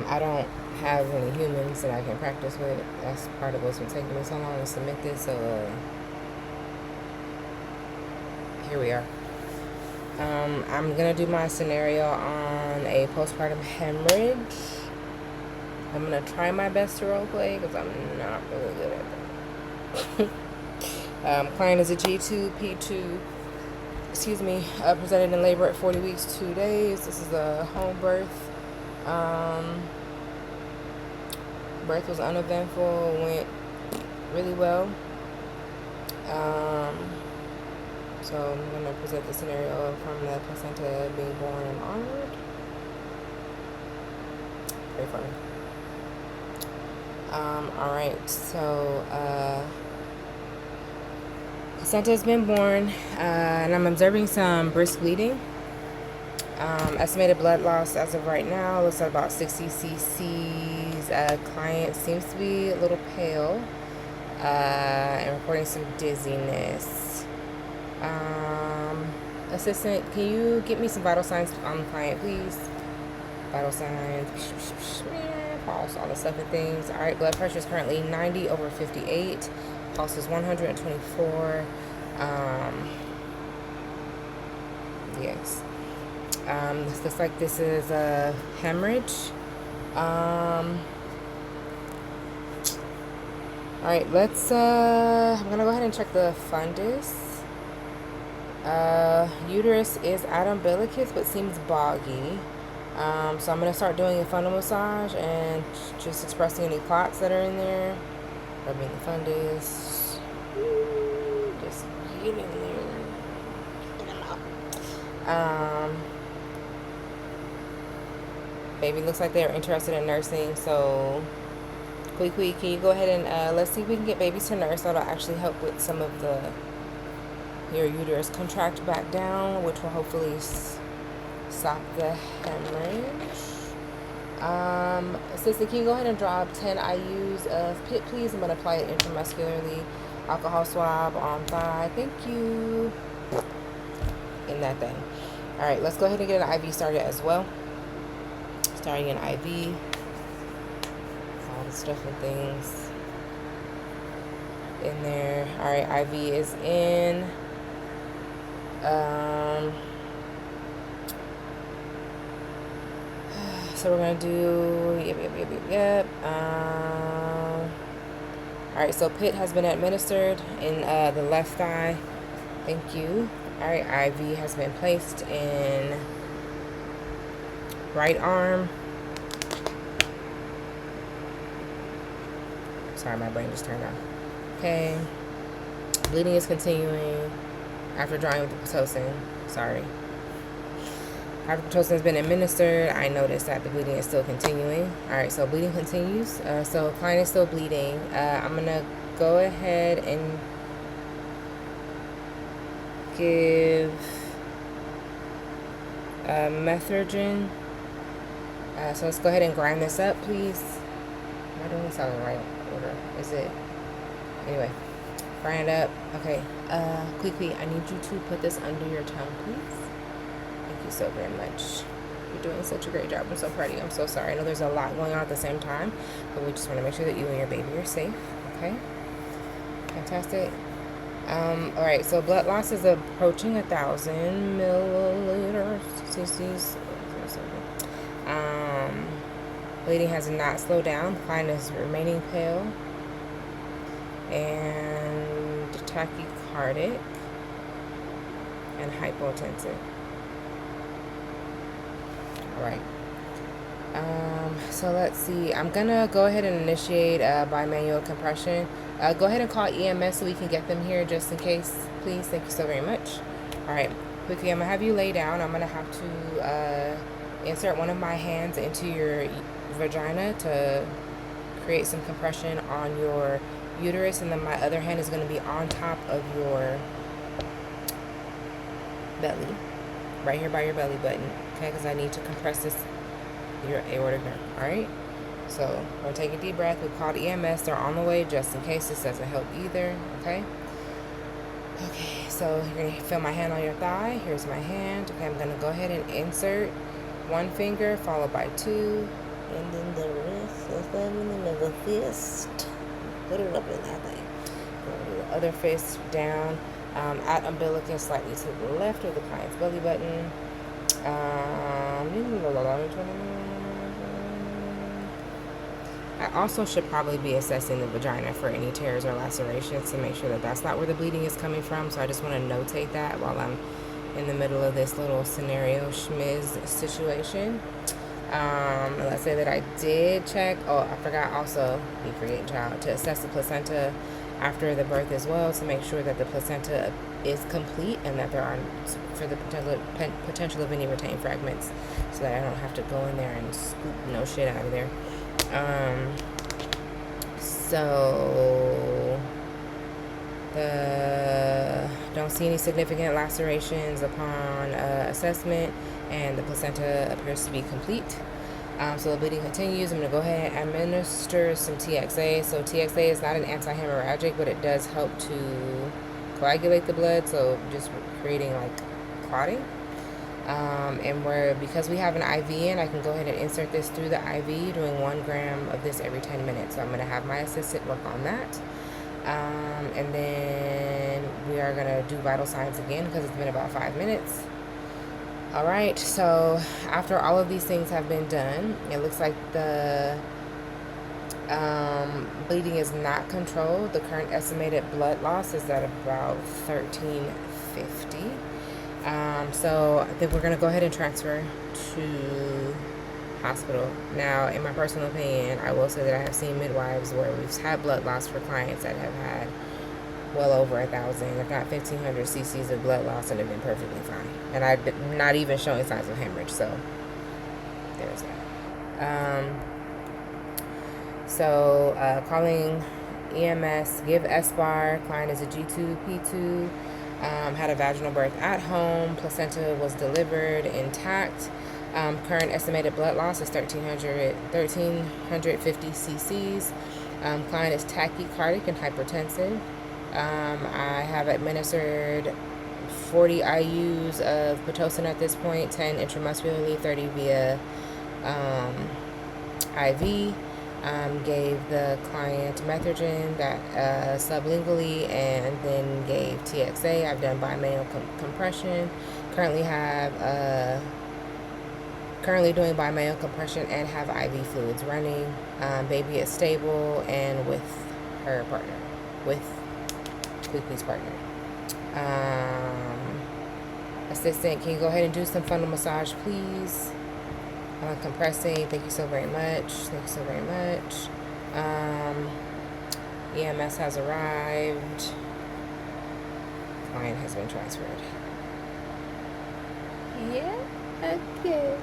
I don't have any humans that I can practice with. That's part of what's been taking me so long to submit this. So here we are. I'm gonna do my scenario on a postpartum hemorrhage. I'm gonna try my best to role play because I'm not really good at that. Client is a G2, P2. Excuse me. Presented in labor at 40 weeks, 2 days. This is a home birth. Birth was uneventful. Went really well. So I'm gonna present the scenario from the placenta being born and onward. Very funny. Alright, so placenta has been born, and I'm observing some brisk bleeding. Estimated blood loss as of right now looks at about 60 cc's. Client seems to be a little pale, and reporting some dizziness. Assistant, can you get me some vital signs on the client, please? Vital signs, pulse, all the stuff and things. All right, blood pressure is currently 90/58. Pulse is 124. Yes. This looks like this is a hemorrhage. All right, let's, I'm gonna go ahead and check the fundus. Uterus is at umbilicus, but seems boggy. So I'm gonna start doing a fundal massage and just expressing any clots that are in there. Rubbing the fundus. Just get in there. Get them out. Baby looks like they're interested in nursing, so quickly, can you go ahead and let's see if we can get babies to nurse. That'll actually help with some of your uterus contract back down, which will hopefully stop the hemorrhage. Assistant, can you go ahead and drop 10 IUs of PIT, please? I'm going to apply it intramuscularly. Alcohol swab on thigh. Thank you. In that thing. All right, let's go ahead and get an IV started as well. Starting an IV. All the stuff and things in there. All right, IV is in. So we're gonna do yep. All right, so PIT has been administered in the left thigh. Thank you. All right, IV has been placed in right arm. Sorry, my brain just turned on. Okay. Bleeding is continuing after drawing with the Pitocin. Sorry. After Pitocin has been administered, I noticed that the bleeding is still continuing. Alright, so bleeding continues. So client is still bleeding. I'm going to go ahead and give Methergin. So let's go ahead and grind this up, please. Am I doing this out in the right order? Is it? Anyway, grind up. Okay. Quickly, I need you to put this under your tongue, please. Thank you so very much. You're doing such a great job. I'm so proud of you. I'm so sorry. I know there's a lot going on at the same time, but we just want to make sure that you and your baby are safe. Okay. Fantastic. All right. So blood loss is approaching 1,000 milliliters. cc's. Bleeding has not slowed down. Client is remaining pale and tachycardic and hypotensive. All right. So let's see. I'm gonna go ahead and initiate bimanual compression. Go ahead and call EMS so we can get them here just in case, please. Thank you so very much. All right. Quickly, I'm gonna have you lay down. I'm gonna have to insert one of my hands into your vagina to create some compression on your uterus, and then my other hand is going to be on top of your belly, right here by your belly button, okay, because I need to compress your aortic nerve. All right, so we're going to take a deep breath. We've called EMS. They're on the way just in case this doesn't help either. Okay, so you're going to feel my hand on your thigh. Here's my hand. Okay, I'm going to go ahead and insert one finger followed by two, And then the wrist is in the middle fist. Put it up in that thing. The other fist down at umbilicus slightly to the left of the client's belly button. I also should probably be assessing the vagina for any tears or lacerations to make sure that that's not where the bleeding is coming from. So I just want to notate that while I'm in the middle of this little scenario schmiz situation. Let's say that I did check. Oh, I forgot also, be forgetting child, to assess the placenta after the birth as well to make sure that the placenta is complete and that there are for the potential of any retained fragments, so that I don't have to go in there and scoop no shit out of there. So don't see any significant lacerations upon assessment, and the placenta appears to be complete. So the bleeding continues. I'm going to go ahead and administer some TXA. So TXA is not an anti-hemorrhagic, but it does help to coagulate the blood, so just creating like clotting. And because we have an IV in, I can go ahead and insert this through the IV, doing 1 gram of this every 10 minutes. So I'm going to have my assistant work on that. And then we are going to do vital signs again because it's been about 5 minutes. All right, so after all of these things have been done, it looks like the bleeding is not controlled. The current estimated blood loss is at about 1350. So I think we're going to go ahead and transfer to hospital. Now, in my personal opinion, I will say that I have seen midwives where we've had blood loss for clients that have had well over 1,000, if not 1,500 cc's of blood loss, and have been perfectly fine. And I'm not even showing signs of hemorrhage, so there's that. Calling EMS, give SBAR, client is a G2, P2, had a vaginal birth at home, placenta was delivered intact. Current estimated blood loss is 1,350 cc's. Client is tachycardic and hypertensive. I have administered 40 IUs of Pitocin at this point, 10 intramuscularly, 30 via IV. Gave the client Methergin sublingually, and then gave TXA. I've done bimanual compression. Currently doing bimanual compression and have IV fluids running. Baby is stable and with her partner, with Queequeg's partner. Assistant, can you go ahead and do some fundal massage, please? Compressing. Thank you so very much. Thank you so very much. EMS has arrived. Client has been transferred. Yeah. Okay.